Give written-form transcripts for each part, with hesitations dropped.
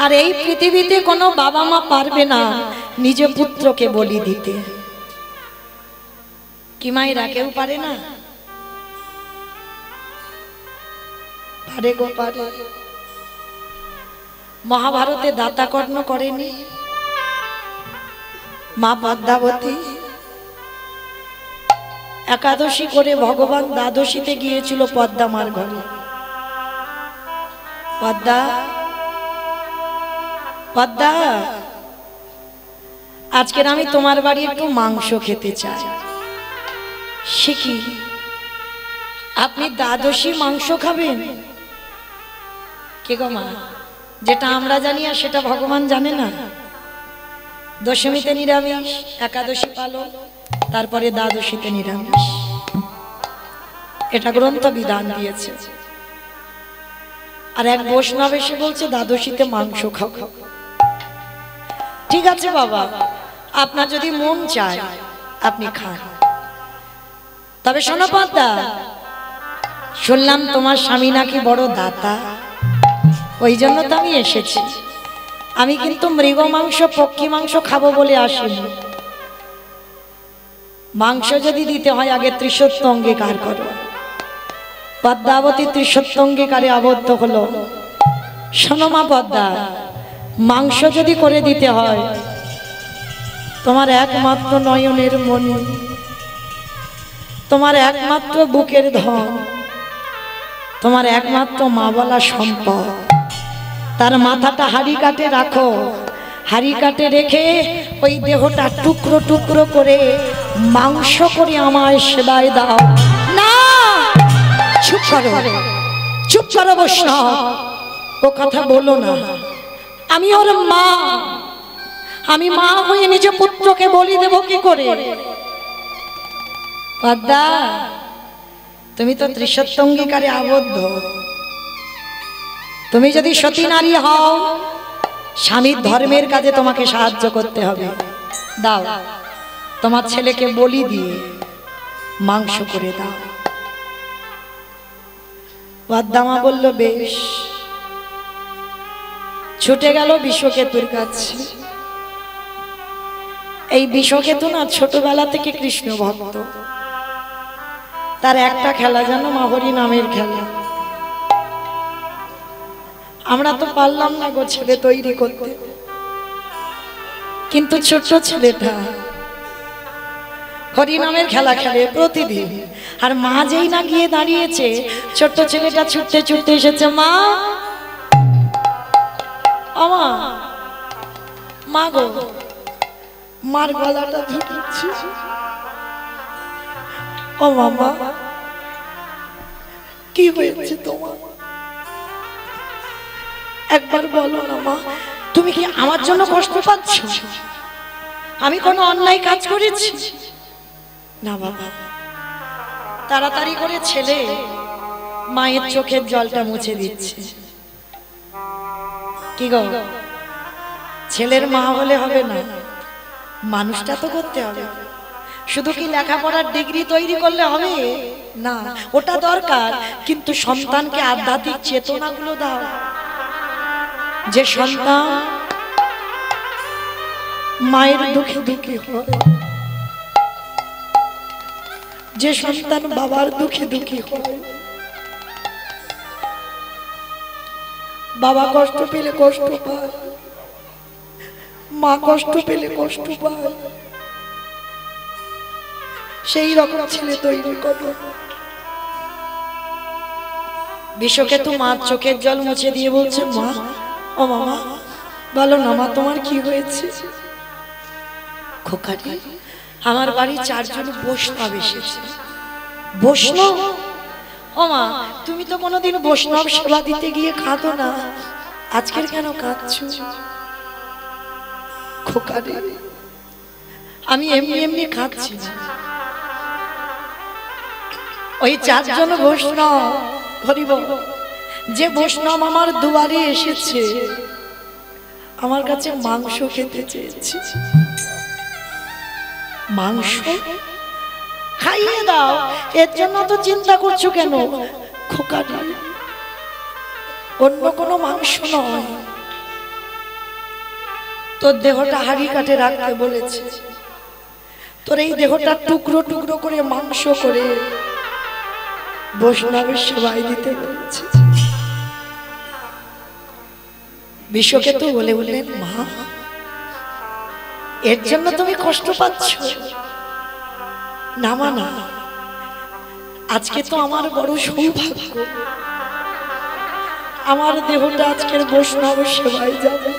আর এই পৃথিবীতে কোনো বাবা মা পারবে না নিজ পুত্রকে বলি দিতে। কি মায়েরা কেউ পারে না? পারে গো পারে। মহাভারতে দাতাকর্ণ করেনি মা পদ্মাবতী? একাদশী করে ভগবান দ্বাদশীতে গিয়েছিল পদ্মা মার ঘরে। পদ্মা পদ্মা, আজকের আমি তোমার বাড়ি একটু মাংস খেতে চাই। সে কি, আপনি দ্বাদশী মাংস খাবেন? কে গো মা, যেটা আমরা জানি আর সেটা ভগবান জানে না। দশমীতে নিরামিষ, একাদশী পালন, তারপরে দ্বাদশীতে নিরামিষ। এটা গ্রন্থ বিধান দিয়েছে। আর এক বৈষ্ণব এসে বলছে দ্বাদশীতে মাংস খাও। ঠিক আছে বাবা, আপনার যদি মন চায় আপনি খান। তবে শোনো পদ্মা, শুনলাম তোমার স্বামী নাকি বড় দাতা, ওই জন্য তো আমি এসেছি। আমি কিন্তু মৃগ মাংস পক্ষী মাংস খাবো বলে আসিনি। মাংস যদি দিতে হয় আগে ত্রিসত্য অঙ্গীকার করো। পদ্মাবতী ত্রিসত্য অঙ্গীকারে আবদ্ধ হলো। শোনো মা পদ্মা, মাংস যদি করে দিতে হয়, তোমার একমাত্র নয়নের মণি, তোমার একমাত্র বুকের ধন, তোমার একমাত্র মা বলা সম্পদ, তার মাথাটা হাড়ি কাটে রাখো। হাড়ি কাটে রেখে ওই দেহটা টুকরো টুকরো করে মাংস করে আমায় সেবায় দাও। না, চুপ করো, চুপ করো বৈষ্ণব, ও কথা বলো না। আমি ওর মা, আমি মা হয়ে নিজ পুত্রকে বলি দেব কি করে? পদ্মা, তুমি তো ত্রিসত্য অঙ্গীকারে আবদ্ধ। তুমি যদি সতী নারী হও, স্বামীর ধর্মের কাজে তোমাকে সাহায্য করতে হবে। দাও, তোমার ছেলেকে বলি দিয়ে মাংস করে দাও। পদ্মা বলল বেশ। ছুটে গেল বিষকেতুর কাছে। এই বিষকেতু না ছোটবেলা থেকে কৃষ্ণ ভক্ত। তার একটা খেলা জানো, মাহরি নামের খেলা। আমরা তো পারলাম না গো ছেলে তৈরি করতে, কিন্তু ছোট্ট ছেলেটা হরি নামের খেলা খেলে প্রতিদিন। আর মা যেই না গিয়ে দাঁড়িয়েছে, ছোট্ট ছেলেটা ছুটতে ছুটতে এসেছে। মা, আমা, মা গো, মার গলাটা ধরেছি। ও মামা, কি হয়েছে তোমার? একবার বলো না মা, তুমি কি আমার জন্য কষ্ট পাচ্ছ? আমি কোনো অন্যায় কাজ করেছি? না বাবা। তাড়াতাড়ি করে ছেলে মায়ের চোখের জলটা মুছে দিচ্ছে। কি গো, ছেলের মা হলে হবে না, মানুষটা তো করতে হবে। শুধু কি লেখাপড়ার ডিগ্রি তৈরি করলে হবে না? ওটা দরকার, কিন্তু সন্তানকে আধ্যাত্মিক চেতনাগুলো দাও। যে সন্তান মায়ের দুঃখে দুঃখী হয়, যে সন্তান বাবার দুঃখে দুঃখী হয়, বাবা কষ্ট পেলে কষ্ট পায়, মা কষ্ট পেলে কষ্ট পায়, সেই রকম ছেলে তৈরি করো। বিষকেতু মার চোখের জল মুছে দিয়ে বলছে, মা, ও মামা, বলো না মা, তোমার কি হয়েছে? খোকাটি, আমার বাড়ি 4 জন বৈষ্ণব এসেছে। বৈষ্ণব? ও মা, তুমি তো কোনোদিন বৈষ্ণব সেবা দিতে গিয়ে কাঁদো না, আজকের কেন কাঁদছো? খোকাটি, আমি এমনি এমনি কাঁদছি না। ওই 4 জন বৈষ্ণব, হরিব, যে বৈষ্ণব আমার দুয়ারে এসেছে, আমার কাছে মাংস খেতে চেয়েছে। মাংস খাইয়ে দাও, এর জন্য তো চিন্তা করছো কেন? খোকাটি, অন্য কোনো মাংস নয়, তোর দেহটা হাড়ি কাটে রাখতে বলেছে, তোর এই দেহটা টুকরো টুকরো করে মাংস করে বৈষ্ণবের সেবায় দিতে বলেছে। বিশ্বকে তো বলে বললেন, মা এর জন্য তুমি কষ্ট পাচ্ছ না? মানা, আজকে তো আমার বড় সৌভাগ্য, আমার দেহটা আজকের বৈষ্ণব সেবায় যাবে।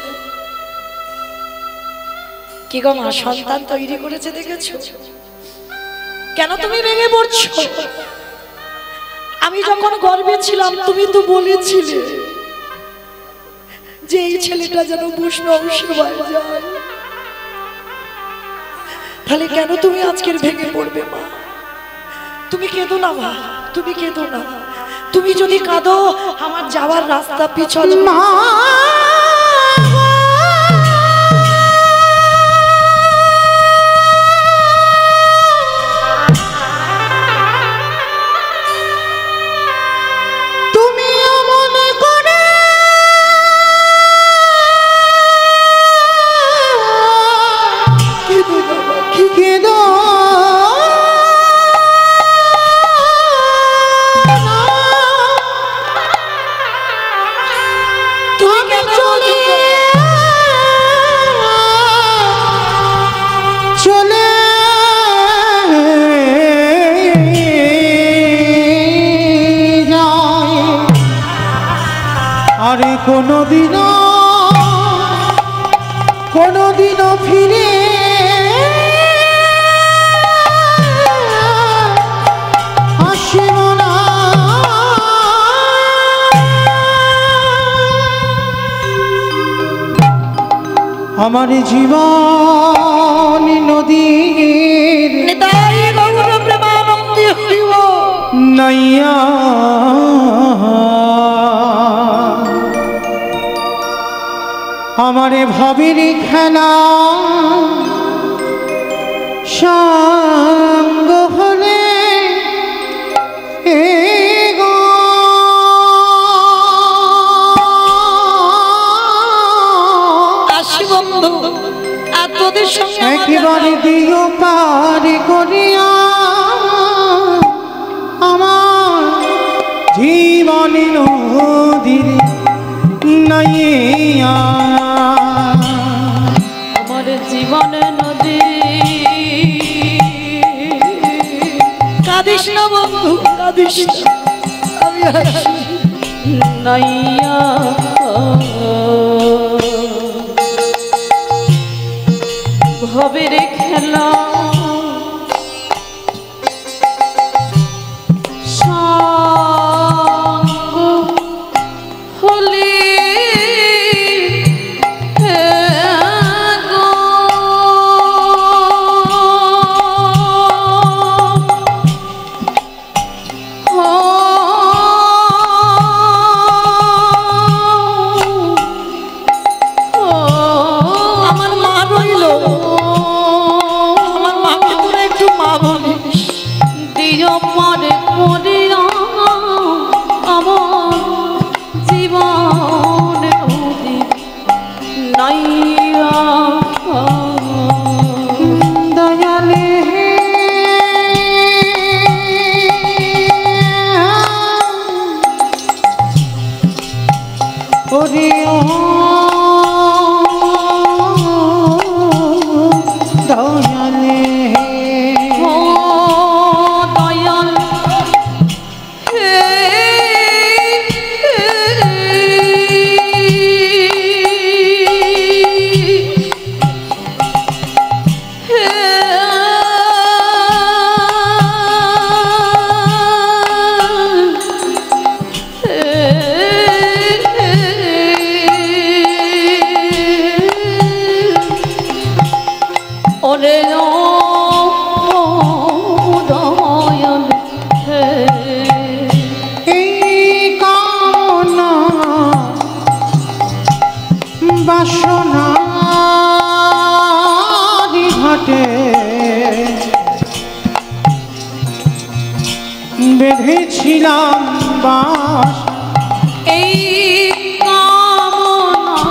কি গো মা, সন্তান তৈরি করেছে দেখেছো? কেন তুমি ভেঙে পড়ছো? আমি যখন গর্ভে ছিলাম তুমি তো বলেছিলে যে এই ছেলেটা যেন বৈষ্ণব সেবায় যায়, তাহলে কেন তুমি আজকের ভেঙে পড়বে? মা তুমি কেঁদো না, মা তুমি কেঁদো না। তুমি যদি কাঁদো আমার যাওয়ার রাস্তা পিছল। মা কোনদিনও ফিরে আসিব না। আমার জীবন নদীর নাইয়া আমারে ভাবের খেলা সঙ্গ হলে আসি বন্ধু, আর তোদের সঙ্গে একেবারে দিও পার করিয়া আমার জীবন নদীর নাইয়া। আমার জীবন নদী, কাঁদিস না বন্ধু কাঁদিস না, আমি নাইয়া। ভবের খেলা বেঁধেছিলাম বাস এই কামনা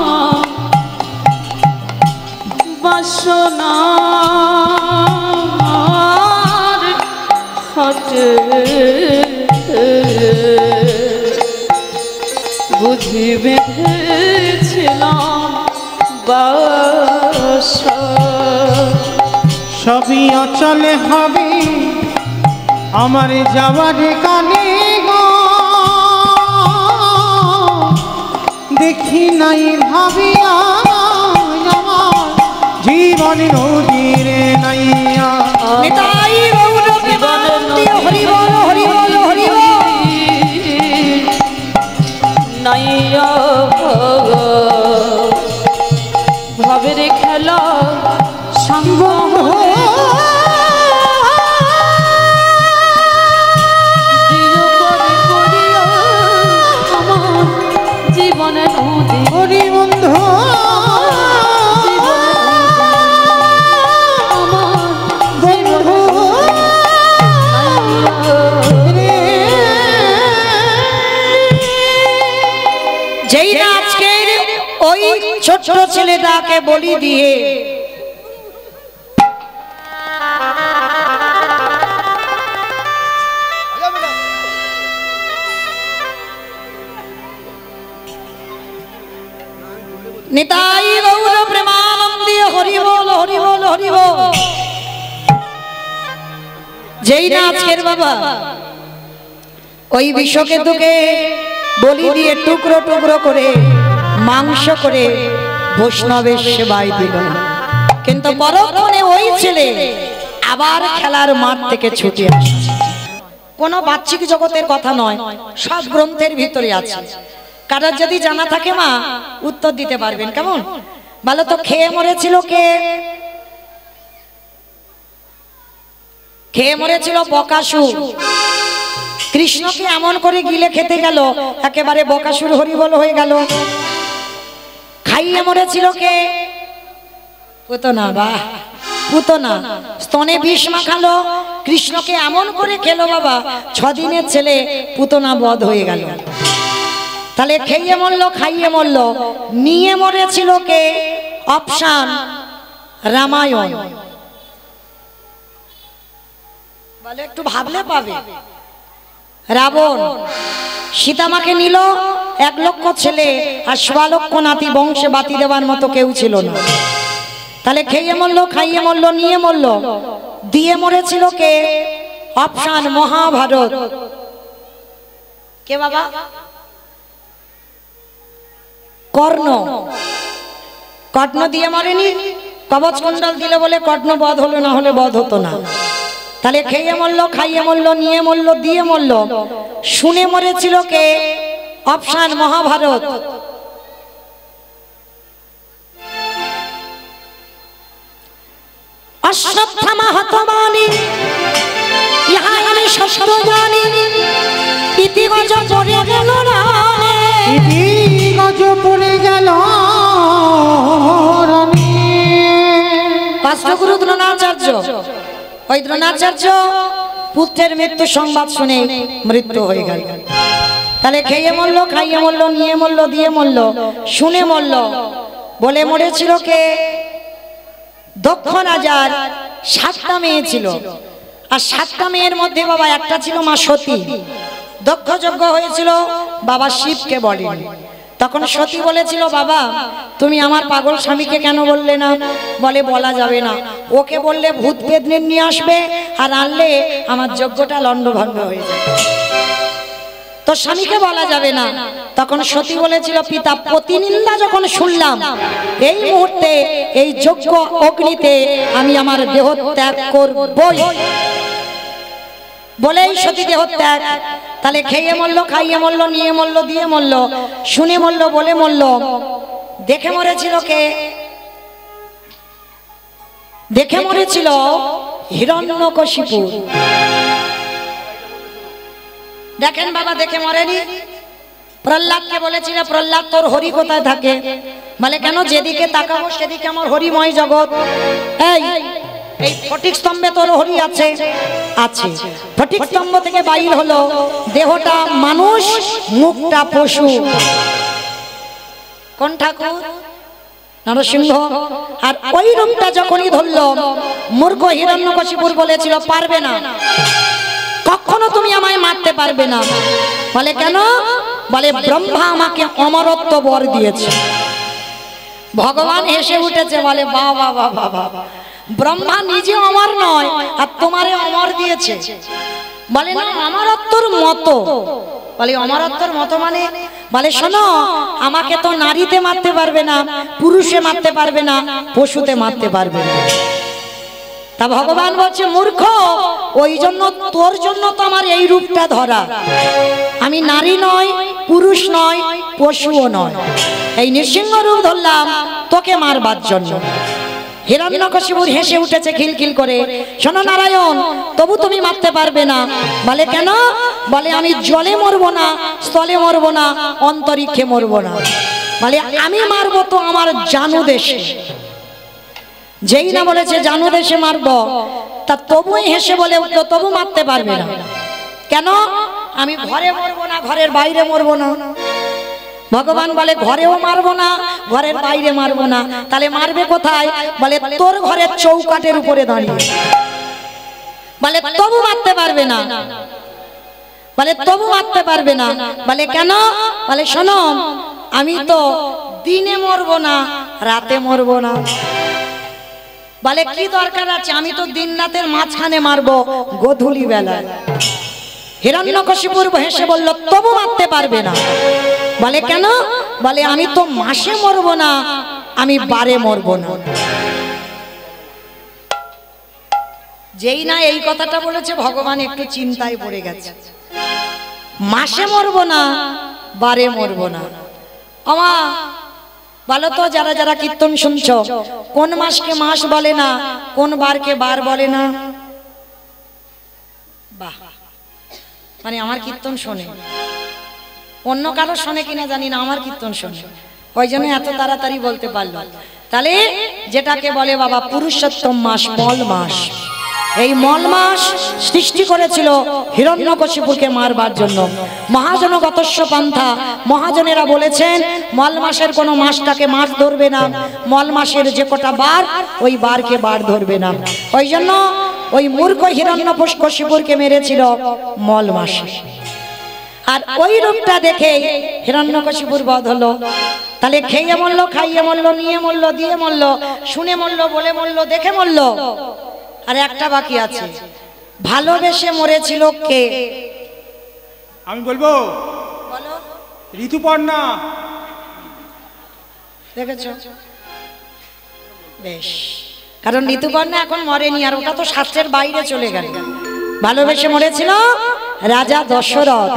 ঘটে বুঝি বেঁধেছিলাম বাসা সবই অচলে হবে আমার যাওয়ার কানে গো দেখি নাই ভাবিয়া আমার জীবন নদীরে নাইয়া নিতাই গৌর প্রেমানন্দে হরি বল হরি বল হরি বল। নাইয়া ভাবের খেলা সঙ্গ জীবনে হরি বন্ধু যেই না আজকের ওই ছোট ছেলেটাকে বলি দিয়ে নিতাই গৌর প্রেমানন্দে হরি বল হরি বল হরি বল। যেই না আজকের বাবা ওই বিশ্বকেতুকে বলি দিয়ে টুকরো টুকরো করে মাংস করে বৈষ্ণবের সেবায় দিল, কিন্তু পরক্ষণে ওই ছেলে আবার খেলার মাঠ থেকে ছুটে আসছে। কোনো বাহ্যিক জগতের কথা নয়, সব গ্রন্থের ভিতরে আছে। কারোর যদি জানা থাকে মা উত্তর দিতে পারবেন। কেমন ভালো তো খেয়ে মরেছিল কে? খেয়ে মরেছিল বকাসুর। কৃষ্ণকে এমন করে গিলে খেতে গেল একেবারে বকাসুর হরিবল হয়ে গেল। খাইয়ে মরেছিল কে? পুতনা। বাহ, পুতনা স্তনে বিষ মাখালো, কৃষ্ণকে এমন করে খেলো বাবা 6 দিনের ছেলে পুতনা বধ হয়ে গেল। তাহলে খেয়ে মরলো খাইয়ে মরলো, নিয়ে মরেছিল কে? অপশান রামায়ণ। বলে একটু ভাবলে পাবে। রাবণ সীতামাকে নিল, 1 লক্ষ ছেলে আর 1.25 লক্ষ নাতি, বংশে বাতি দেওয়ার মতো কেউ ছিল না। তাহলে খেয়ে মরলো খাইয়ে মরলো নিয়ে মরলো, দিয়ে মরেছিল কে? অপশান মহাভারত। কে বাবা? কর্ণ। কর্ণ দিয়ে মরেনি, কবচ কুণ্ডল দিলে বলে কর্ণ বধ হলো, না হলে বধ হতো না। তাহলে খেয়ে মরলো খাইয়ে মরলো নিয়ে মরলো দিয়ে মরলো, শুনে মরেছিল কে? অপশান মহাভারত। অশ্বত্থামা হতবানি ইহা আমি সত্য জানি, ইতি গজ পড়ে গেল না, ইতি গজ পড়ে গেল কাষ্টগুরু দ্রোণাচার্য। ওই দ্রোণাচার্য পুত্রের মৃত্যু সংবাদ শুনে মৃত্যু হয়ে গেল। তাহলে খেয়ে মরলো খাইয়ে মরলো নিয়ে মরলো দিয়ে মরলো, শুনে মরলো। বলে মরেছিল কে? দক্ষ রাজার 7টা মেয়ে ছিল, আর 7টা মেয়ের মধ্যে বাবা একটা ছিল মা সতী। দক্ষ যজ্ঞ হয়েছিল, বাবা শিবকে বলেন। তখন সতী বলেছিল, বাবা তুমি আমার পাগল স্বামীকে কেন বললে না? বলে বলা যাবে না, ওকে বললে ভূত পেতনি নিয়ে আসবে, আর আনলে আমার যজ্ঞটা লণ্ডভণ্ড হয়ে যাবে, তো স্বামীকে বলা যাবে না। তখন সতী বলেছিল, পিতা প্রতিনিন্দা যখন শুনলাম, এই মুহূর্তে এই যজ্ঞ অগ্নিতে আমি আমার দেহ ত্যাগ করবই। বলেই সতী দেহ ত্যাগ। তাহলে খেয়ে মরলো খাইয়ে মরলো নিয়ে মরলো দিয়ে মরলো, শুনে মরলো বলে মরলো। দেখে মরেছিল কে? দেখে মরেছিল হিরণ্যকশিপু। দেখেন বাবা, দেখে মরেনি। প্রহ্লাদকে বলেছিল, প্রহ্লাদ তোর হরি কোথায় থাকে? বলে কেন? যেদিকে তাকাবো সেদিকে আমার হরিময় জগৎ। এই ফটিক স্তম্ভে তোর হরি আছে? আছে। ফটিক স্তম্ভ থেকে বাইর হলো, দেহটা মানুষ, মুখটা পশু। কোন ঠাকুর? নরসিংহ। আর ওই রূপটা যখনই ধরলো, মূর্খ হিরণ্যকশিপুর বলেছিল পারবে না, কখনো তুমি আমায় মারতে পারবে না। বলে কেন? বলে ব্রহ্মা আমাকে অমরত্ব বর দিয়েছে। ভগবান হেসে উঠেছে, বলে বাবা বাবা বাবা, ব্রহ্মা নিজে অমর নয় আর তোমারে অমর দিয়েছে। বলে না, অমরত্বর মতো। বলে অমরত্বর মতো মানে? বলে শোনো, আমাকে তো নারীতে মারতে পারবে না, পুরুষে মারতে পারবে না, পশুতে মারতে পারবে না। তা ভগবান বলছে মূর্খ, ওই জন্য তোর জন্য তো আমার এই রূপটা ধরা। আমি নারী নয়, পুরুষ নয়, পশুও নয়, এই নৃসিংহ রূপ ধরলাম তোকে মারবার জন্য। হিরণ্যকশিপুর হেসে উঠেছে খিলখিল করে। শোনো নারায়ণ, তবু তুমি মারতে পারবে না। বলে কেন? বলে আমি জলে মরবো না, স্থলে মরবো না, অন্তরিক্ষে মরবো না। বলে আমি মারবো তো আমার জানু দেশে। যেই না বলেছে জানু দেশে মারবো, তা তবুই হেসে বলে উঠলো তবু মারতে পারবে না। কেন? আমি ঘরে মরবো না, ঘরের বাইরে মরবো না। ভগবান বলে ঘরেও মারবো না, ঘরের বাইরে মারবো না, তাহলে মারবে কোথায়? বলে তোর ঘরের চৌকাঠের উপরে দাঁড়িয়ে। বলে তবু মারতে পারবে না। বলে তবু মারতে পারবে না। বলে কেন? বলে শোনো, আমি তো দিনে মরবো না, রাতে মরবো না। বলে কি দরকার আছে? আমি তো দিন রাতের মাঝখানে মারবো, গোধূলি বেলায়। হিরণ্যকশিপুর হেসে বলল তবু মারতে পারবে না। বলে কেন? বলে আমি তো মাসে মরবো না, আমি বারে মরবো না। যেই না এই কথাটা বলেছে ভগবান একটু চিন্তায় পড়ে গেছে। মাসে মরবো না, বারে মরবো না। আমা বলো তো, যারা যারা কীর্তন শুনছো, কোন মাসকে মাস বলে না, কোন বারকে বার বলে না? বাহ, মানে আমার কীর্তন শোনে। অন্য কারো শোনে কিনা জানি না, আমার কীর্তন শোনে, ওই জন্য এত তাড়াতাড়ি বলতে পারলো। তাহলে যেটাকে বলে বাবা পুরুষোত্তম মাস, মল মাস, এই মল মাস সৃষ্টি করেছিল হিরণ্যকশিপুরকে মারবার জন্য। মহাজনগতস্য পন্থা, মহাজনেরা বলেছেন মল মাসের কোনো মাসটাকে মাস ধরবে না, মল মাসের যে কটা বার ওই বারকে বার ধরবে না। ওই জন্য ওই মূর্খ হিরণ্যকশিপুরকে মেরেছিল মল মাসে। আর ওই রূপটা দেখে হিরণ্যকশিপুর বধ হলো। তাহলে খেয়ে মরলো, খাইয়ে মরলো, নিয়ে মরলো, দিয়ে মরলো, শুনে মরলো, বলে মরলো, দেখে মরলো। আর একটা বাকি আছে, ভালোবেসে মরেছিল কে? আমি বলবো, বলো। ঋতুপর্ণা। দেখেছো? বেশ, কারণ ঋতুপর্ণা এখন মরেনি, আর ওটা তো শাস্ত্রের বাইরে চলে গেল। ভালোবেসে মরেছিল রাজা দশরথ।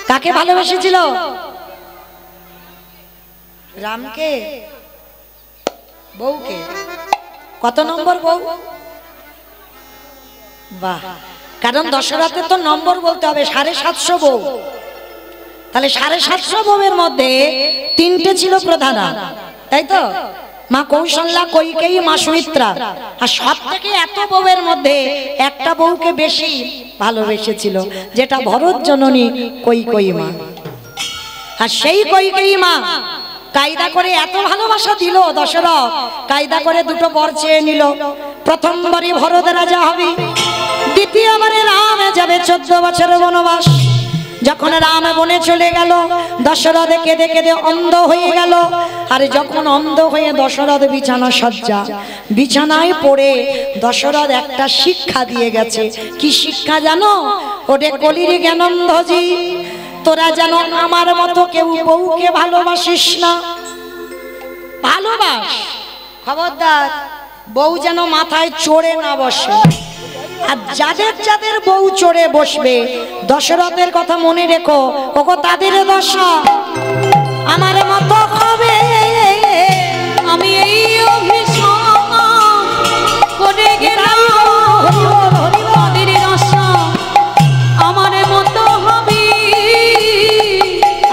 কাকে ভালোবেসেছিল? রামকে, বউকে। কত নম্বর বউ? বাহ, কারণ দশরথের তো নম্বর বলতে হবে, 750 বউ। তাহলে 750 বউয়ের মধ্যে 3টে ছিল প্রধানা, তাই তো? মা কৌশল্যা, কৈকেয়ী, মা সুমিত্রা। আর সব থেকে এত বউয়ের মধ্যে একটা বউকে বেশি ভালোবেসেছিল, যেটা ভরত জননী কৈকেয়ী মা। আর সেই কৈকেয়ী মা কায়দা করে এত ভালোবাসা দিল দশরথ, কায়দা করে দুটো বর চেয়ে নিল। প্রথমবারই ভরত রাজা হবে, দ্বিতীয়বারে রাম যাবে 14 বছর বনবাস। যখন রাম বনে চলে গেল, দশরথ কেঁদে কেঁদে অন্ধ হয়ে গেল। আর যখন অন্ধ হয়ে দশরথ বিছানা সজ্জা, বিছানায় পড়ে দশরথ একটা শিক্ষা দিয়ে গেছে। কি শিক্ষা জানো? ওরে কলির জ্ঞানন্ধজি, তোরা যেন আমার মতো কেউ বউকে ভালোবাসিস না। ভালোবাস, খবরদার বউ যেন মাথায় চড়ে না বসে। আর যাদের যাদের বউ চড়ে বসবে, দশরথের কথা মনে রেখো, ওগো তাদের দশা আমার মতো হবে। আমি এই অভিশাপ করে গেলাম, তাদের দশা আমার মতো হবে।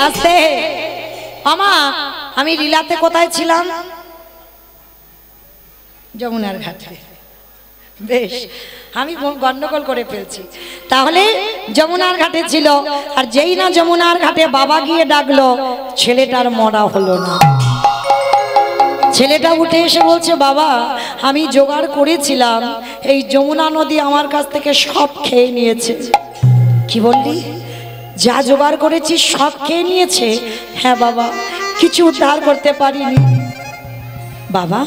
আস্তে আমা, আমি লীলাতে কোথায় ছিলাম? যমুনার ঘাটে। বেশ, আমি গন্ডগোল করে ফেলছি। তাহলে যমুনার ঘাটে ছিল, আর যেই না যমুনার ঘাটে বাবা গিয়ে ডাকলো, ছেলেটার মরা হলো না। ছেলেটা উঠে এসে বলছে, বাবা আমি জোগাড় করেছিলাম, এই যমুনা নদী আমার কাছ থেকে সব খেয়ে নিয়েছে। কি বললি? যা জোগাড় করেছি সব খেয়ে নিয়েছে? হ্যাঁ বাবা, কিছু উদ্ধার করতে পারিনি। বাবা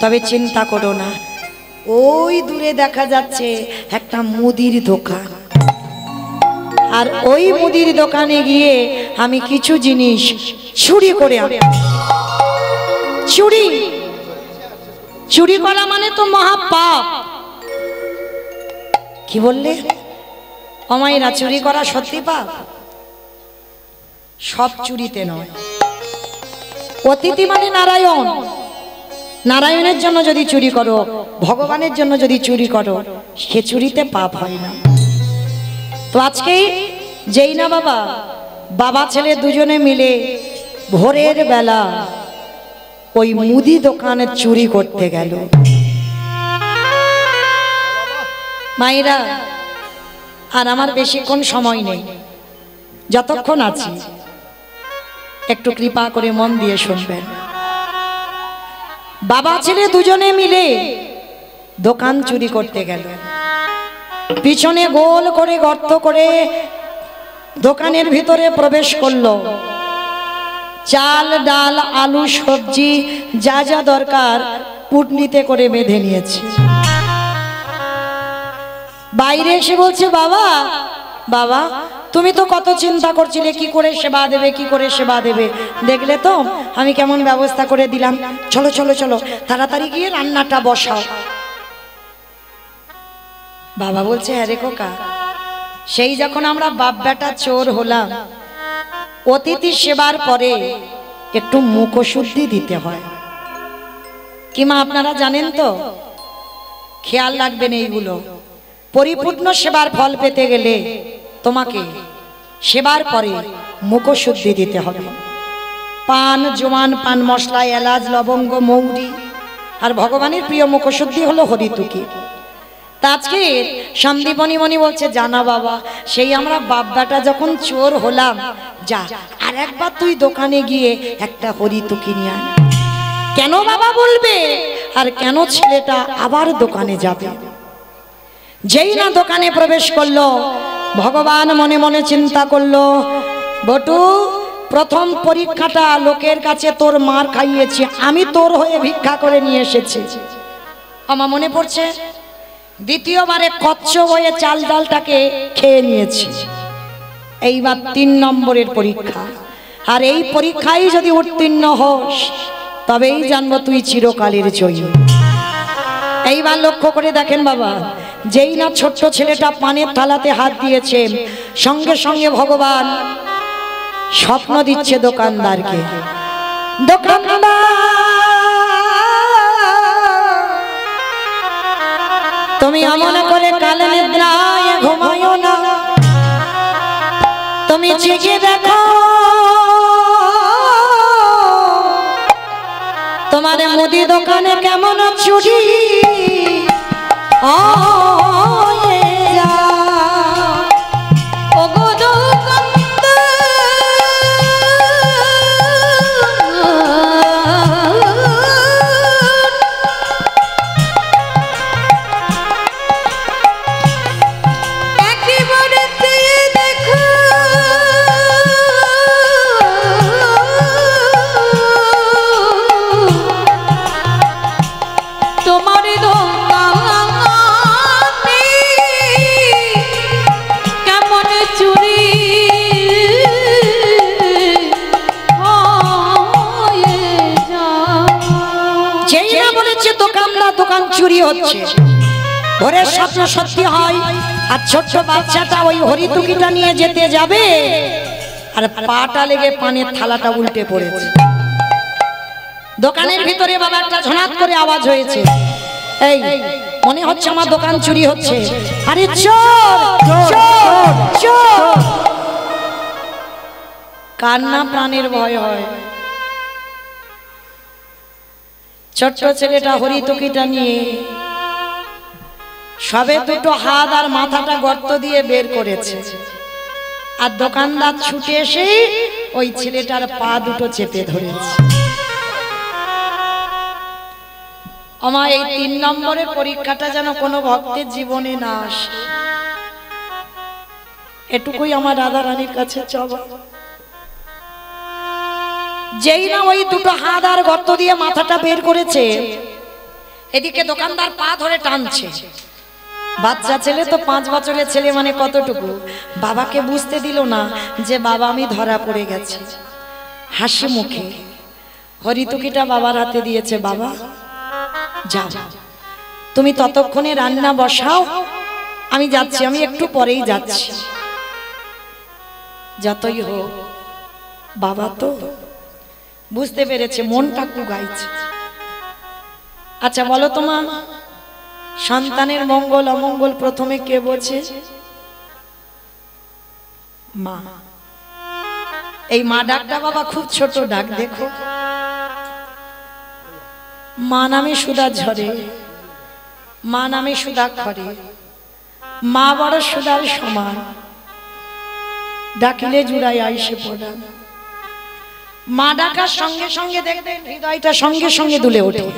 তবে চিন্তা করো না, ওই দূরে দেখা যাচ্ছে একটা মুদির দোকান, আর ওই মুদির দোকানে গিয়ে আমি কিছু জিনিস চুরি করে আনব। চুরি চুরি করা মানে তো মহাপাপ। কি বললে? অমাইরা, চুরি করা সত্যি পাপ? সব চুরিতে নয়। অতিথি মানে নারায়ণ, নারায়ণের জন্য যদি চুরি করো, ভগবানের জন্য যদি চুরি করো, সে চুরিতে পাপ হয় না। তো আজকেই যেই না বাবা, বাবা ছেলে দুজনে মিলে ভোরের বেলা ওই মুদি দোকানে চুরি করতে গেল। মায়েরা, আর আমার বেশিক্ষণ সময় নেই, যতক্ষণ আছি একটু কৃপা করে মন দিয়ে শুনবেন। বাবা ছেলে দুজনে মিলে দোকান চুরি করতে গেল। পিছনে গোল করে গর্ত করে দোকানের ভিতরে প্রবেশ করলো। চাল ডাল আলু সবজি যা যা দরকার পুটলিতে করে বেঁধে নিয়েছে। বাইরে এসে বলছে, বাবা বাবা তুমি তো কত চিন্তা করছিলে কি করে সেবা দেবে, কি করে সেবা দেবে, দেখলে তো আমি কেমন ব্যবস্থা করে দিলাম। চলো চলো চলো তাড়াতাড়ি গিয়ে রান্নাটা বসাও। বাবা বলছে, হ্যাঁ রে খোকা, সেই যখন আমরা বাপ বেটা চোর হলাম, অতিথি সেবার পরে একটু মুখশুদ্ধি দিতে হয়। কি মা আপনারা জানেন তো? খেয়াল রাখবেন এইগুলো। পরিপূর্ণ সেবার ফল পেতে গেলে তোমাকে সেবার পরে মুখশুদ্ধি দিতে হবে। পান জোয়ান, পান মশলা, এলাচ, লবঙ্গ, মৌরি, আর ভগবানের প্রিয় মুখশুদ্ধি হলো হরিতুকি। আজকে সন্দীপনী মনি বলছে, জানা বাবা, সেই আমরা বাব্বাটা যখন চোর হলাম, যা আর একবার তুই দোকানে গিয়ে একটা হরিতুকি নিয়ে আন। কেন বাবা বলবে? আর কেন ছেলেটা আবার দোকানে যাবে? যেই না দোকানে প্রবেশ করলো, ভগবান মনে মনে চিন্তা করলো, বটু প্রথম পরীক্ষাটা লোকের কাছে তোর মার খাইয়েছি, আমি তোর হয়ে ভিক্ষা করে নিয়ে এসেছি। আমার মনে পড়ছে দ্বিতীয়বারে কচ্ছপ হয়ে চাল ডালটাকে খেয়ে নিয়েছি। এইবার 3 নম্বরের পরীক্ষা, আর এই পরীক্ষায় যদি উত্তীর্ণ হোস তবেই জানবো তুই চিরকালের জয়ী। এইবার লক্ষ্য করে দেখেন বাবা, যেই না ছোট্ট ছেলেটা পানের থালাতে হাত দিয়েছে, সঙ্গে সঙ্গে ভগবান স্বপ্ন দিচ্ছে দোকানদারকে, দোকানদার তুমি এমন করে কাল নিদ্রায় ঘুমায়ো না, তুমি জেগে দেখো তোমার মুদি দোকানে কেমন চুরি চুরি হচ্ছে, ভোরের স্বপ্ন সত্যি হয়। আর ছোট্ট বাচ্চাটা ওই হরিতুকিটা নিয়ে যেতে যাবে, আর পাটা লেগে পানের থালাটা উল্টে পড়েছে। দোকানের ভিতরে বাবা একটা ঝনাত করে আওয়াজ হয়েছে, এই মনে হচ্ছে আমার দোকান চুরি হচ্ছে। আরে চোর চোর চোর! কান্না প্রাণের ভয় হয়। ছোট্ট ছেলেটা হরিতুকিটা নিয়ে সবে দুটো হাত আর মাথাটা গর্ত দিয়ে বের করেছে, আর দোকানদার ছুটে এসে ওই ছেলেটার পা দুটো চেপে ধরেছে। আমার এই 3 নম্বরের পরীক্ষাটা যেন কোনো ভক্তের জীবনে না আসে, এটুকুই আমার রাধা রানীর কাছে চাওয়া। যেই না ওই দুটো হাত আর গর্ত দিয়ে মাথাটা বের করেছে, এদিকে দোকানদার পা ধরে টানছে। বাচ্চা ছেলে তো 5 বছরের ছেলে, মানে কতটুকু, বাবাকে বুঝতে দিল না যে বাবা আমি ধরা পড়ে গেছি। হাসি মুখে হরিতুকিটা বাবার হাতে দিয়েছে, বাবা যাও তুমি ততক্ষণে রান্না বসাও, আমি যাচ্ছি, আমি একটু পরেই যাচ্ছি। যতই হোক বাবা তো বুঝতে পেরেছে, মনটা কুগাইছে। আচ্ছা বলো তোমার সন্তানের মঙ্গল অমঙ্গল প্রথমে কে বোঝে? মা। এই মা ডাকটা বাবা খুব ছোট ডাক, দেখো মা নামে সুধা ঝরে, মা নামে সুধা খরে, মা বড় সুধার সমান, ডাকিলে জুড়াই আইসে পড়া। মা ডাকার সঙ্গে সঙ্গে দেখবেন হৃদয়টা সঙ্গে সঙ্গে দুলে ওঠে।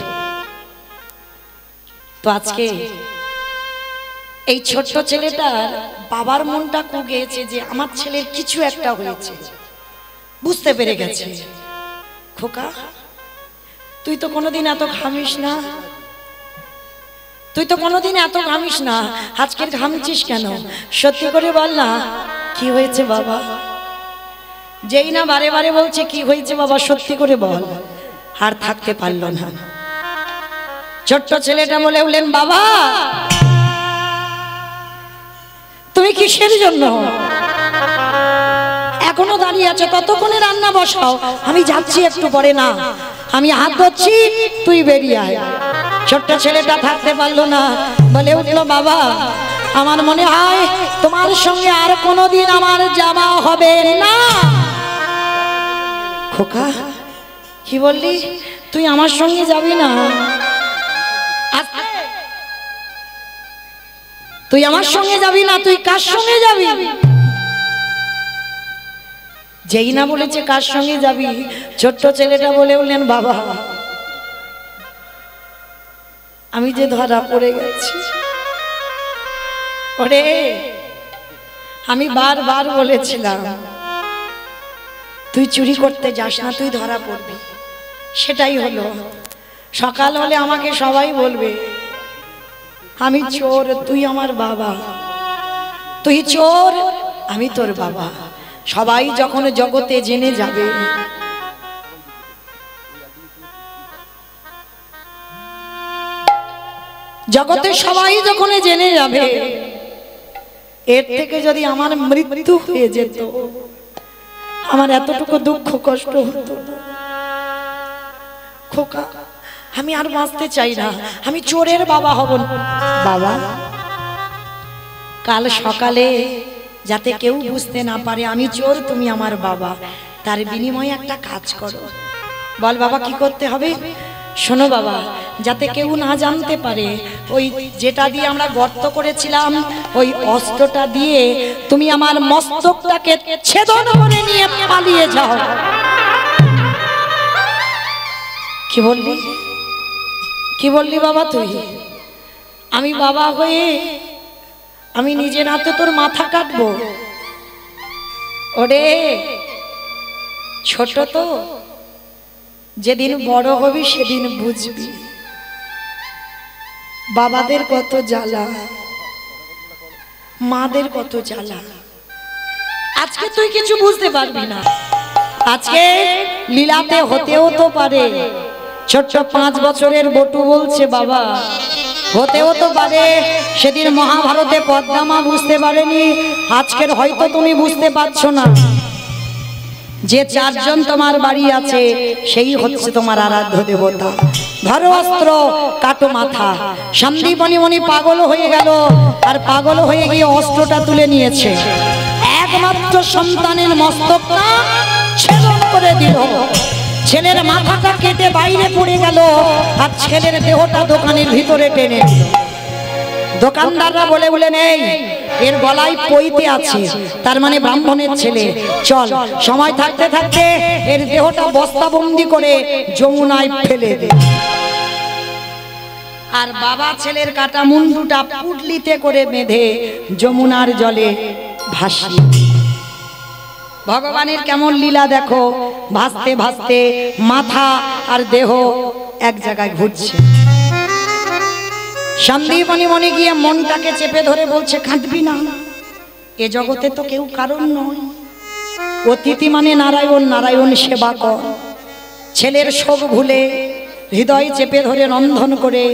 তো আজকে এই ছোট্ট ছেলেটার বাবার মনটা কুগেছে যে আমার ছেলের কিছু একটা হয়েছে, বুঝতে পেরে গেছে। খোকা তুই তো কোনোদিন এত ঘামিস না, তুই তো কোনোদিন এত ঘামিস না, আজকের ঘামছিস কেন? সত্যি করে বল না কি হয়েছে বাবা। যেই না বারে বারে বলছে কি হয়েছে বাবা, সত্যি করে বল। আর থাকতে পারল না, ছোট্ট ছেলেটা বলে উঠলেন, বাবা তুমি কিসের জন্য এখনো দাঁড়িয়ে আছো? ততক্ষণে রান্না বসাও, আমি যাচ্ছি একটু পরে। না আমি হাত ধরছি, তুই বেরিয়ে আয়। ছোট্ট ছেলেটা থাকতে পারলো না, বলে উঠলো, বাবা আমার মনে হয় তোমার সঙ্গে আর কোনোদিন আমার যাওয়া হবে না। খোকা কি বললি? তুই আমার সঙ্গে যাবি না? তুই আমার সঙ্গে যাবি না? তুই কার সঙ্গে যাবি? যেই না বলেছে কার সঙ্গে যাবি, ছোট্ট ছেলেটা বলে উঠলেন, বাবা আমি যে ধরা পড়ে গেছি। ওরে আমি বারবার বলেছিলাম তুই চুরি করতে যাস না, তুই ধরা পড়বি। সেটাই হলো। সকাল হলে আমাকে সবাই বলবে আমি চোর, তুই আমার বাবা। তুই চোর, আমি তোর বাবা। সবাই যখন জগতে জেনে যাবে, জগতে সবাই যখন জেনে যাবে, এর থেকে যদি আমার মৃত্যু হয়ে যেত, আমার এতটুকু দুঃখ কষ্ট হতো না। খোকা আমি আর বাঁচতে চাই না, আমি চোরের বাবা হব না। বাবা কাল সকালে যাতে কেউ বুঝতে না পারে আমি চোর, তুমি আমার বাবা, তার বিনিময়ে একটা কাজ করো। বল বাবা কি করতে হবে? শোনো বাবা, যাতে কেউ না জানতে পারে, ওই যেটা দিয়ে আমরা গর্ত করেছিলাম, ওই অস্ত্রটা দিয়ে তুমি আমার মস্তকটাকে ছেদন করে নিয়ে পালিয়ে যাও। কি বললি? কি বললি বাবা তুই? আমি বাবা হয়ে আমি নিজের হাতে তোর মাথা কাটবো? ওরে ছোট তো, যেদিন বড় হবি সেদিন বুঝবি বাবাদের কত জ্বালা, মাদের কত জ্বালা। আজকে তুই কিছু বুঝতে পারবি না, আজকে লীলাতে হতেও তো পারে। ছোট্ট 5 বছরের বটু বলছে বাবা, হতেও তো পারে সেদিন মহাভারতে পদ্মা বুঝতে পারেনি, আজকের হয়তো তুমি বুঝতে পারছো না। যে 4 জন তোমার বাড়ি আছে সেই হচ্ছে তোমার আরাধ্য দেবতা। ধরো অস্ত্র, কাটো মাথা। সন্দীপনি মনি পাগল হয়ে গেল, আর পাগল হয়ে গিয়ে অস্ত্রটা তুলে নিয়েছে, একমাত্র সন্তানের মস্তকটা ছেদন করে দিল। ছেলের মাথাটা কেটে বাইরে পড়ে গেল, আর ছেলের দেহটা দোকানের ভিতরে টেনে দিল। দোকানদাররা বলে বলেন, এই এর গলায় পইতে আছে, তার মানে ব্রাহ্মণের ছেলে, চল সময় থাকতে থাকতে এর দেহটা বস্তাবন্দি করে যমুনায় ফেলে দে। আর বাবা ছেলের কাটা মুন্ডুটা পুটলিতে করে বেঁধে যমুনার জলে ভাসিয়ে। ভগবানের কেমন লীলা দেখো, ভাসতে ভাসতে মাথা আর দেহ এক জায়গায় ঘুরছে। সন্দীপনী মনে গিয়ে মনটাকে চেপে ধরে বলছে, কাঁদবি না, এ জগতে তো কেউ কারণ নয়, অতিথি মানে নারায়ণ, নারায়ণ সেবা কর। ছেলের শোক ভুলে হৃদয় চেপে ধরে রন্ধন করে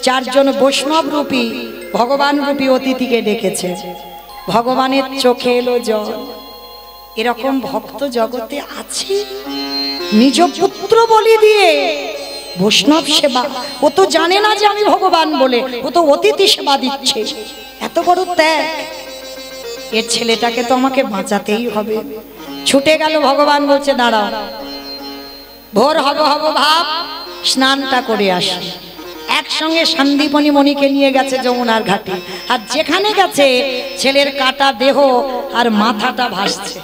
চারজন বৈষ্ণব রূপী ভগবান রূপী অতিথিকে ডেকেছে। ভগবানের চোখে এলো জল। এরকম ভক্ত জগতে আছে, নিজ পুত্র বলি দিয়ে বৈষ্ণব সেবা। ও তো জানে না যে আমি ভগবান বলে, ও তো অতিথি সেবা দিচ্ছে। এত বড় ত্যাগ, এর ছেলেটাকে তো আমাকে বাঁচাতেই হবে। ছুটে গেল। ভগবান বলছে, দাঁড়াও, ভোর হব হব ভাব, স্নানটা করে আসি। একসঙ্গে সন্দীপনী মণিকে নিয়ে গেছে যমুনার ঘাটে। আর যেখানে গেছে ছেলের কাটা দেহ আর মাথাটা ভাসছে,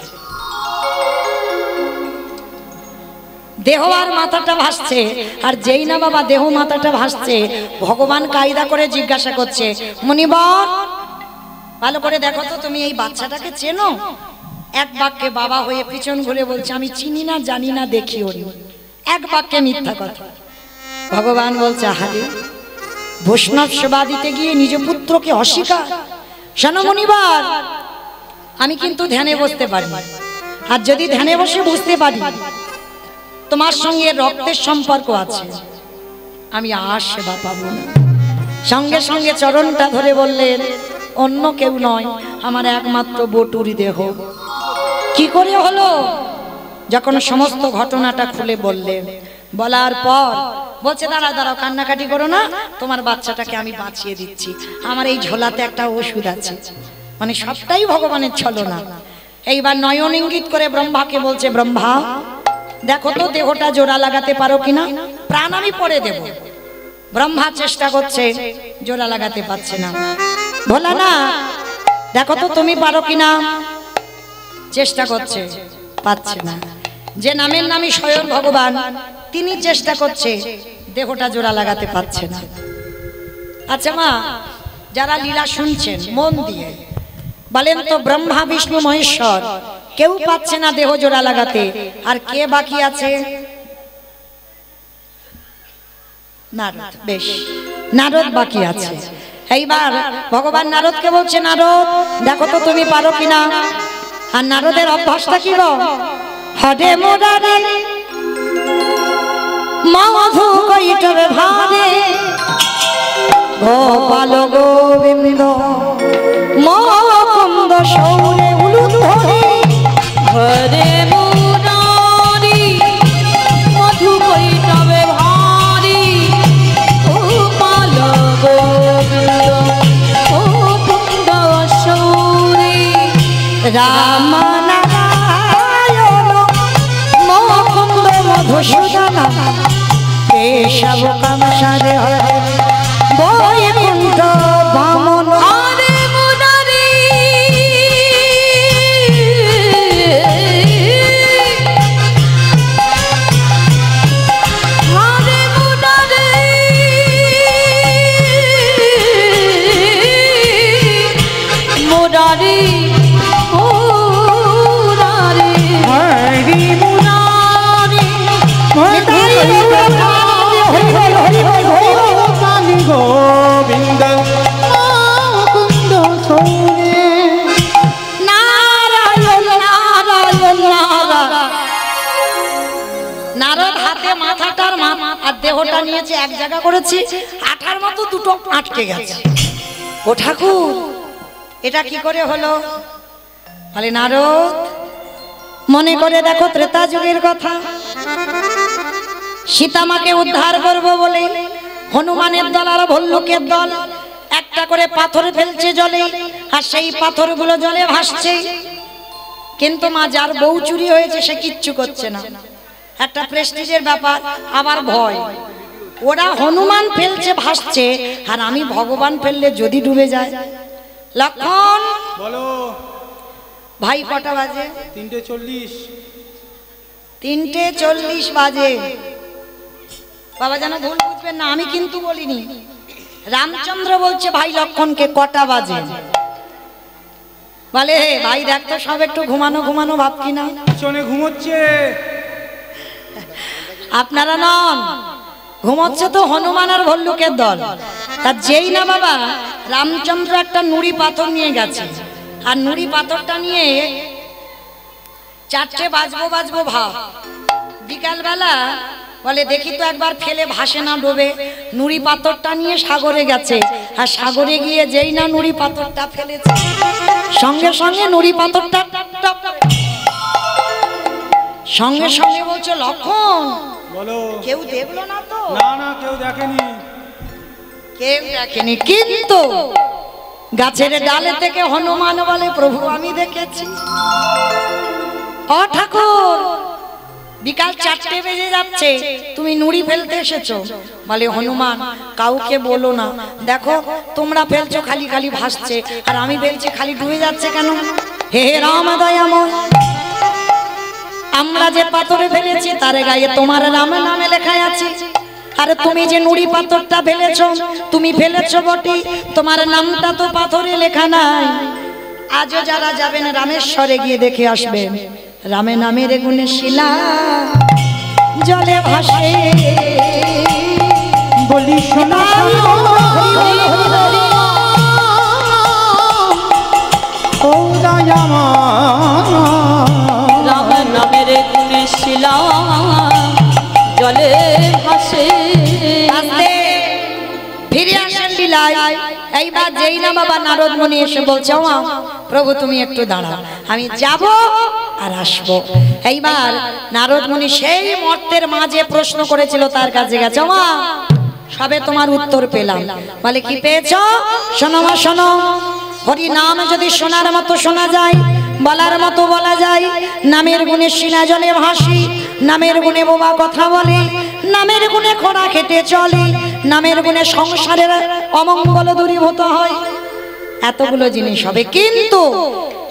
দেহ আর মাথাটা ভাসছে। আর যেই না বাবা দেহ মাথাটা ভাসছে, ভগবান কায়দা করে জিজ্ঞাসা করছে, মুনিবর ভালো করে দেখো তো, তুমি এই বাচ্চাটাকে চেনো? এক বাক্যে বাবা হয়ে পিছন ঘুরে বলছে, আমি চিনি না, জানি না, দেখিও নি। এক বাক্যে মিথ্যা কথা। ভগবান বলছে, আহারে, বৈষ্ণব সেবা দিতে গিয়ে নিজ পুত্রকে অস্বীকার। শোনো মুনিবর, আমি কিন্তু ধ্যানে বসতে পারি, আর যদি ধ্যানে বসে বুঝতে পারি তোমার সঙ্গে রক্তের সম্পর্ক আছে, আমি আর সেবা পাবো না। সঙ্গে সঙ্গে চরণটা ধরে বললেন, অন্য কেউ নয়, আমার একমাত্র বটুরি দেহ। কি করে হলো? যখন সমস্ত ঘটনাটা খুলে বললেন, বলার পর বলছে, দাঁড়াও দাঁড়াও, কান্নাকাটি করো না, তোমার বাচ্চাটাকে আমি বাঁচিয়ে দিচ্ছি। আমার এই ঝোলাতে একটা ওষুধ আছে। মানে সবটাই ভগবানের ছলনা। এইবার নয়ন ইঙ্গিত করে ব্রহ্মাকে বলছে, ব্রহ্মা দেখো তো দেহটা জোড়া লাগাতে পারো কিনা, প্রাণ আমি পড়ে দেব। ব্রহ্মা চেষ্টা করছে, জোড়া লাগাতে পারছে না। ভোলা না, দেখো তো তুমি পারো কিনা। চেষ্টা করছে, পাচ্ছে না। যে নামের নামই স্বয়ং ভগবান, তিনি চেষ্টা করছে, দেহটা জোড়া লাগাতে পারছে না। আচ্ছা মা, যারা লীলা শুনছেন মন দিয়ে বলেন তো, ব্রহ্মা বিষ্ণু মহেশ্বর কেউ পাচ্ছে না দেহ জোড়া লাগাতে, আর কে বাকি আছে? নারদ। বেশ, নারদ বাকি আছে। এইবার ভগবান নারদকে বলছে, নারদ দেখো তো তুমি পারো কিনা। আর নারদের অভ্যাসটা কি গো? হরে মোরারে মধু কৈটবে ভারে, গোপাল গোবিন্দ মুকুন্দ সৌরে উলুদ ধরে। হরে মুরারি মধু কৈটবে ভারি, গোপাল গোবিন্দ মুকুন্দ সৌরে। রাম নারায়ণ মুকুন্দ মধুসূদন, কেশব কামসারে হরে বৈকুণ্ঠ বামন। হরে মুরারি হরে মুরারি মুরারি মুরারি হরি মুরারি গোবিন্দ মুকুন্দ সৌরে। নারায়ণ নারায়ণ নারায়ণ। নারদ হাতে মাথাটার আর দেহটা নিয়েছে, এক জায়গা করেছি, আঠার মতো দুটো আটকে গেছে। ও ঠাকুর, এটা কি করে হলো? বলে, নারদ মনে করে দেখো ত্রেতা যুগের কথা। সীতামাকে উদ্ধার করবো বলে হনুমানের দল আর ভল্লুকের দল একটা করে পাথর ফেলছে জলে, আর সেই পাথরগুলো জলে ভাসছে। কিন্তু মা, যার বউ চুরি হয়েছে সে কিচ্ছু করছে না। একটা প্রেস্টিজের ব্যাপার, আবার ভয়। ওরা হনুমান ফেলছে ভাসছে, আর আমি ভগবান ফেললে যদি ডুবে যায়। লক্ষণ বলো। ভাই কটা বাজে? 3:40। 3:40 বাজে। বাবা যেন ভুল বুঝবেন না, আমি কিন্তু বলিনি। রামচন্দ্র বলছে ভাই লক্ষণকে কটা বাজে? বলে ভাই দেখ তো সব একটু ঘুমানো ঘুমানো ভাব কিনা। পিছনে ঘুমোচ্ছে। আপনারা নন, ঘুমোচ্ছে তো হনুমান আর ভল্লুকের দল। তার যেই না বাবা রামচন্দ্র একটা নুড়ি পাথর নিয়ে গেছে, আর নুড়ি পাথরটা নিয়ে 4টে বাজবো ভাব। বিকালবেলা বলে দেখি তো একবার ফেলে ভাসে না ডোবে। নুড়ি পাথরটা নিয়ে সাগরে গেছে, আর সাগরে গিয়ে যেই না নুড়ি পাথরটা ফেলেছে, সঙ্গে সঙ্গে নুড়ি পাথরটা সঙ্গে সঙ্গে বলছে লক্ষণ বলো। কেউ দেখলো না তো? না না, কেউ দেখেনি। কেউ দেখেনি, কিন্তু গাছের ডালে থেকে হনুমান বলে প্রভু আমি দেখেছি। ও ঠাকুর, বিকাল 4টে বেজে যাচ্ছে, তুমি নুড়ি ফেলতে এসেছো? বলে হনুমান কাউকে বলো না, দেখো তোমরা ফেলছো খালি খালি ভাসছে, আর আমি ফেলছি খালি ডুবে যাচ্ছে কেন? হে রাম দয়াময়, আমরা যে পাথরে ফেলেছি তার গায়ে তোমার রাম নামে লেখা আছে, আর তুমি যে নুড়ি পাথরটা ফেলেছো, তুমি ফেলেছো বটে, তোমার নামটা তো পাথরে লেখা নাই। আজও যারা যাবেন রামেশ্বরে গিয়ে দেখে আসবেন, রামে নামের গুণে শিলা জলে ভাসে। বলি শোনা ও রাম নামের গুণে শিলা জলে ভাসে। ফিরে আসেন লীলায়। এইবার যেই না বাবা নারদ মুনি এসে বলছে ও প্রভু তুমি একটু দাঁড়াও, আমি যাব আর আসবো। এইবার নারদ মুনি সেই মর্তের মাঝে প্রশ্ন করেছিল তার কাছে গেছে, ও সবে তোমার উত্তর পেলাম। বলে কি পেয়েছো? শোনো মা শোনো, হরি নাম যদি শোনার মতো শোনা যায়, বলার মতো বলা যায়, নামের গুণে শিলা জলে ভাসি, নামের গুণে বোবা কথা বলে, নামের গুণে খোঁড়া খেতে চলে, নামের গুণে সংসারের অমঙ্গল দূরীভূত হয়। এতগুলো জিনিস হবে, কিন্তু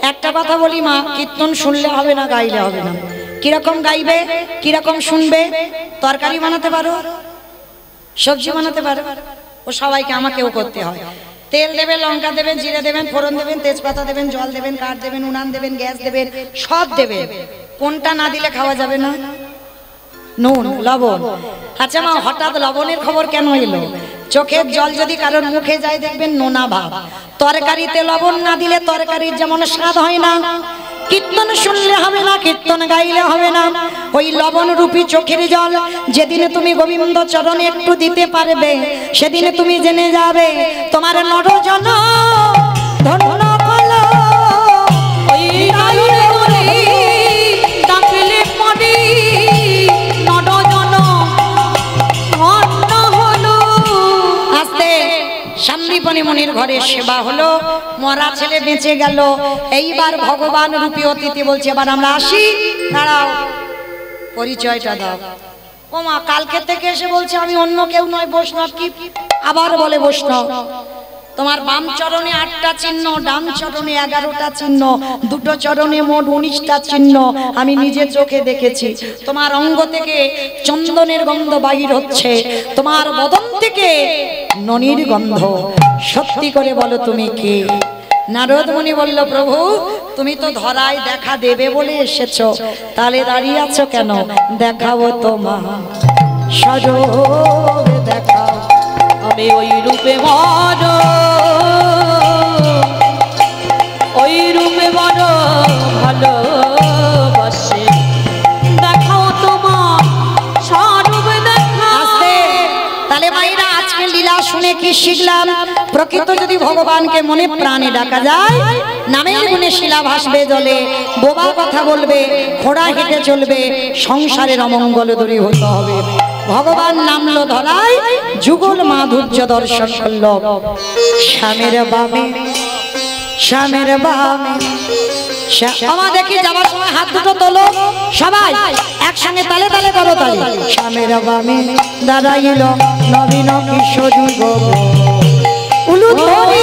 একটা কথা বলি মা, কীর্তন শুনলে হবে না, গাইলে হবে না। কিরকম গাইবে, কিরকম শুনবে? তরকারি বানাতে পারো, সবজি বানাতে পারো, ও সবাইকে আমাকেও করতে হয়। তেল দেবেন, লঙ্কা দেবেন, জিরে দেবেন, ফোড়ন দেবেন, তেজপাতা দেবেন, জল দেবেন, কাঠ দেবেন, উনান দেবেন, গ্যাস দেবেন, সব দেবেন। কোনটা না দিলে খাওয়া যাবে না? নুন, লবণ। আচ্ছা মা, হঠাৎ লবণের খবর কেন এলো? চোখের জল যদি কারোর মুখে যায় দেখবেন নোনা ভাব। তরকারিতে লবণ না দিলে তরকারির যেমন স্বাদ হয় না। কীর্তন শুনলে হবে না, কীর্তন গাইলে হবে না। ওই লবণ রূপী চোখের জল যেদিনে তুমি গোবিন্দ চরণে একটু দিতে পারবে, সেদিনে তুমি জেনে যাবে তোমার নরজন ধন্য হলো। ওই রায়ের গুণে ডাকলে পড়ে নরজন ধন্য হলো। আস্তে শান্তিপনি মনির ঘরে সেবা হলো, মরা ছেলে বেঁচে গেল। এইবার ভগবান রূপী অতিথি বলছে এবার আমরা আসি, দাঁড়াও পরিচয়টা দাও। ও মা, কালকে থেকে এসে বলছে আমি অন্য কেউ নয়, বৈষ্ণব। কি আবার বলে বৈষ্ণব? তোমার বাম চরণে 8টা চিহ্ন, ডান চরণে 11টা চিহ্ন, দুটো চরণে মোট 19টা চিহ্ন আমি নিজে চোখে দেখেছি। তোমার অঙ্গ থেকে চন্দনের গন্ধ বাহির হচ্ছে, তোমার বদন থেকে ননির গন্ধ। সত্যি করে বলো তুমি কি? নারদ মুনি বলল প্রভু তুমি তো ধরায় দেখা দেবে বলে এসেছো, তাহলে দাঁড়িয়ে আছো কেন? দেখাবো তোমার স্বরূপ দেখাও। আমি ওই রূপে বড়, ওই রূপে বড় ভালোবাসে, দেখাও তোমার স্বরূপ দেখাও। তাহলে মাইরা আজকে লীলা শুনে কি শিখলাম? প্রকৃত যদি ভগবানকে মনে প্রাণে ডাকা যায়, নামের গুণে শিলা ভাসবে জলে, বোবা কথা বলবে, ঘোড়া হেঁটে চলবে, সংসারের অমঙ্গল দূরীভূত হবে। ভগবান নামলো ধরায়, যুগল মাধুর্য দর্শন করল। শ্যামের বামে, শ্যামের বামে, আমার দেখি যাবার সময় হাত দুটো তোলো, সবাই একসঙ্গে তালে তালে করো তালে। শ্যামের বামে দাঁড়াইল নবীন কিশোর যুগ, উলু ধরে